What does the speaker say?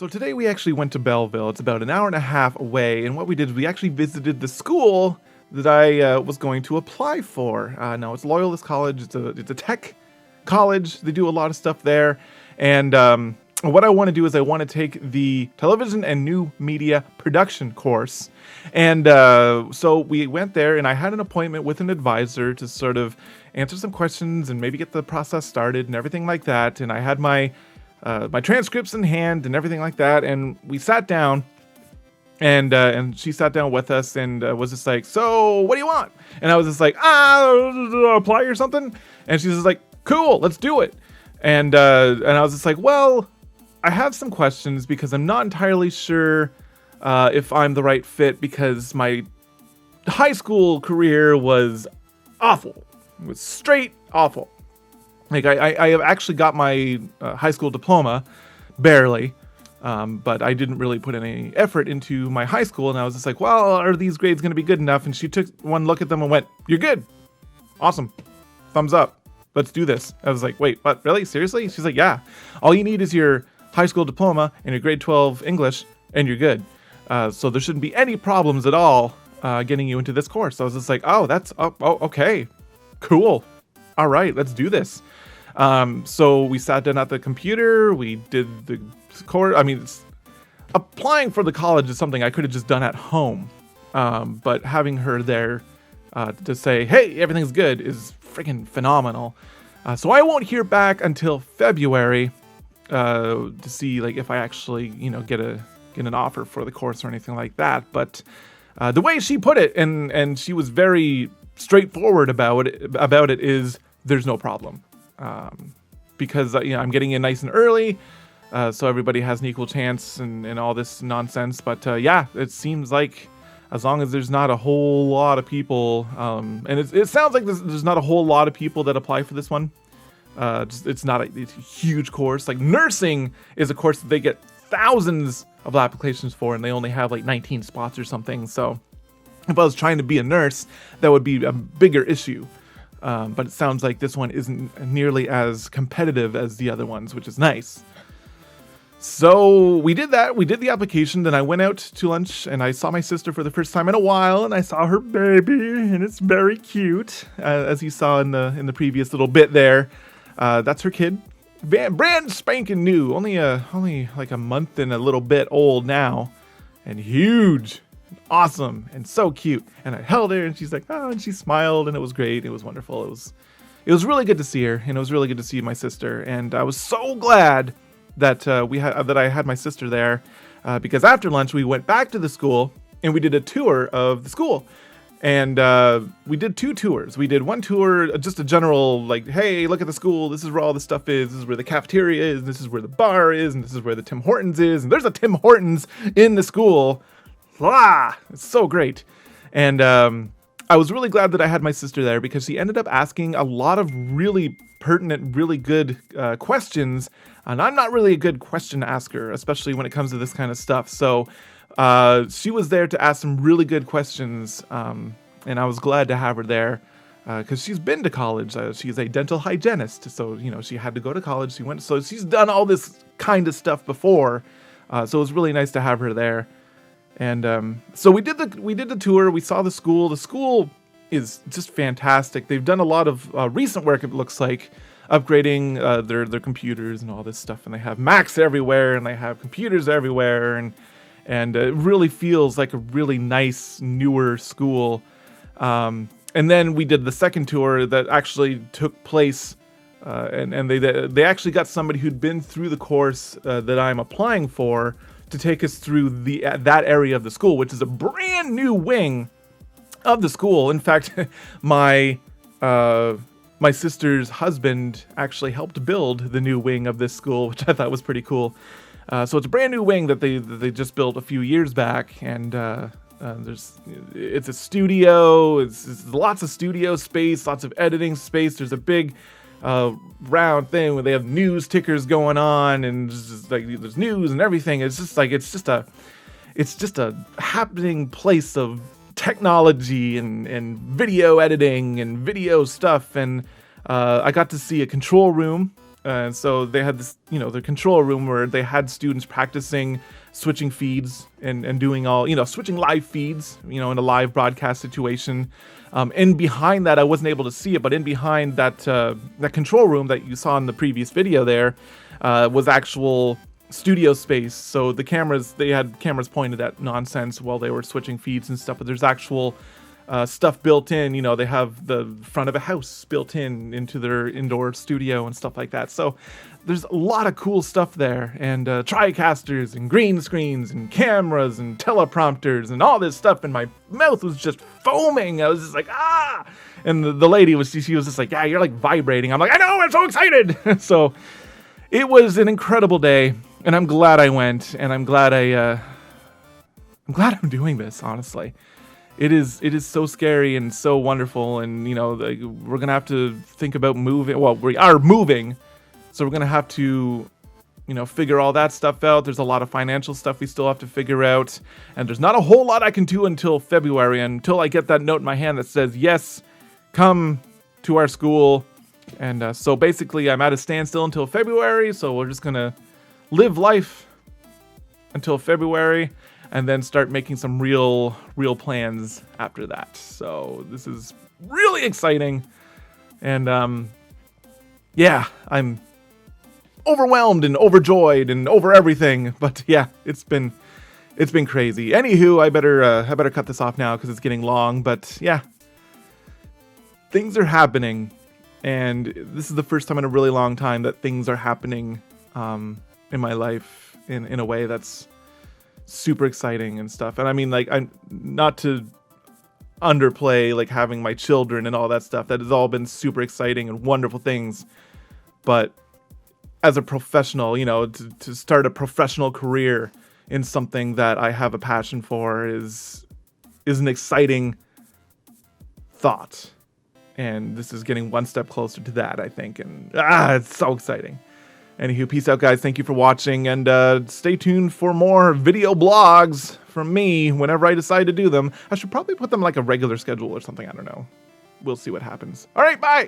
So today we actually went to Belleville. It's about an hour and a half away, and what we did is we actually visited the school that I was going to apply for. No, it's Loyalist College. It's a tech college. They do a lot of stuff there, and what I want to do is I want to take the television and new media production course, and so we went there, and I had an appointment with an advisor to sort of answer some questions and maybe get the process started and everything like that. And I had my transcripts in hand and everything like that, and we sat down, and she sat down with us and was just like, "So, what do you want?" And I was just like, "Apply or something." And she's just like, "Cool, let's do it." And I was just like, "Well, I have some questions because I'm not entirely sure if I'm the right fit because my high school career was awful. It was straight awful. Like I have actually got my high school diploma, barely, but I didn't really put any effort into my high school, and I was just like, well, are these grades going to be good enough? And she took one look at them and went, "You're good. Awesome. Thumbs up. Let's do this." I was like, "Wait, what? Really? Seriously?" She's like, "Yeah. All you need is your high school diploma and your grade 12 English, and you're good. So there shouldn't be any problems at all getting you into this course." So I was just like, "Oh, okay. Cool. All right, let's do this." So we sat down at the computer, we did the course. I mean, applying for the college is something I could have just done at home. But having her there to say, "Hey, everything's good," is freaking phenomenal. So I won't hear back until February to see like if I actually, get an offer for the course or anything like that. But the way she put it, and she was very straightforward about it, is there's no problem. Because I'm getting in nice and early, so everybody has an equal chance and all this nonsense. But yeah, it seems like as long as there's not a whole lot of people, and it sounds like there's not a whole lot of people that apply for this one. It's not it's a huge course. Like nursing is a course that they get thousands of applications for, and they only have like 19 spots or something. So if I was trying to be a nurse, that would be a bigger issue. But it sounds like this one isn't nearly as competitive as the other ones, which is nice. So we did that. We did the application. Then I went out to lunch and I saw my sister for the first time in a while, and I saw her baby, and it's very cute, as you saw in the previous little bit there. That's her kid, brand spanking new, only like a month and a little bit old now, and huge. Awesome and so cute. And I held her, and she's like, "Oh," and she smiled, and it was great. It was wonderful. It was really good to see her, and it was really good to see my sister. And I was so glad that I had my sister there, because after lunch we went back to the school and we did a tour of the school. And we did 2 tours. We did one tour, just a general, like, "Hey, look at the school. This is where all the stuff is. This is where the cafeteria is. This is where the bar is. And this is where the Tim Hortons is. And there's a Tim Hortons in the school." It's so great. And I was really glad that I had my sister there, because she ended up asking a lot of really pertinent, really good questions. And I'm not really a good question asker, especially when it comes to this kind of stuff. So she was there to ask some really good questions. And I was glad to have her there, because she's been to college. She's a dental hygienist. So, she had to go to college. So she's done all this kind of stuff before. So it was really nice to have her there. And so we did the tour. We saw the school. The school is just fantastic. They've done a lot of recent work, it looks like, upgrading their computers and all this stuff. And they have Macs everywhere, and they have computers everywhere, and it really feels like a really nice, newer school. And then we did the second tour that actually took place, and they actually got somebody who'd been through the course that I'm applying for to take us through that area of the school, which is a brand new wing of the school. In fact, my sister's husband actually helped build the new wing of this school, which I thought was pretty cool. So it's a brand new wing that they just built a few years back, and it's a studio. It's lots of studio space, lots of editing space. There's a big round thing where they have news tickers going on, and just like there's news and everything. It's just a happening place of technology and video editing and video stuff. And I got to see a control room And so they had this, their control room where they had students practicing switching feeds and doing all, switching live feeds, in a live broadcast situation. And behind that, I wasn't able to see it, but in behind that that control room that you saw in the previous video there was actual studio space. So they had cameras pointed at nonsense while they were switching feeds and stuff, but there's actual stuff built in. They have the front of a house built into their indoor studio and stuff like that. So there's a lot of cool stuff there, and TriCasters and green screens and cameras and teleprompters and all this stuff, and my mouth was just foaming. I was just like, ah! And the lady she was just like, yeah, you're like vibrating. I'm like, I know, I'm so excited! So it was an incredible day, and I'm glad I went, and I'm glad I'm glad I'm doing this, honestly. It is so scary and so wonderful, and we're gonna have to think about moving. Well, we are moving, so we're gonna have to figure all that stuff out. There's a lot of financial stuff we still have to figure out, and there's not a whole lot I can do until February, until I get that note in my hand that says yes, come to our school. And so basically I'm at a standstill until February, so we're just gonna live life until February and then start making some real plans after that. So this is really exciting, and yeah, I'm overwhelmed and overjoyed and over everything. But yeah, it's been crazy. Anywho, I better cut this off now because it's getting long. But yeah, things are happening, and this is the first time in a really long time that things are happening in my life in a way that's super exciting and stuff. And I mean, like, I'm not to underplay like having my children and all that stuff. That has all been super exciting and wonderful things. But as a professional, to start a professional career in something that I have a passion for is an exciting thought. And this is getting one step closer to that, I think. And it's so exciting. Anywho, peace out, guys. Thank you for watching, and stay tuned for more video blogs from me whenever I decide to do them. I should probably put them like a regular schedule or something. I don't know. We'll see what happens. All right, bye!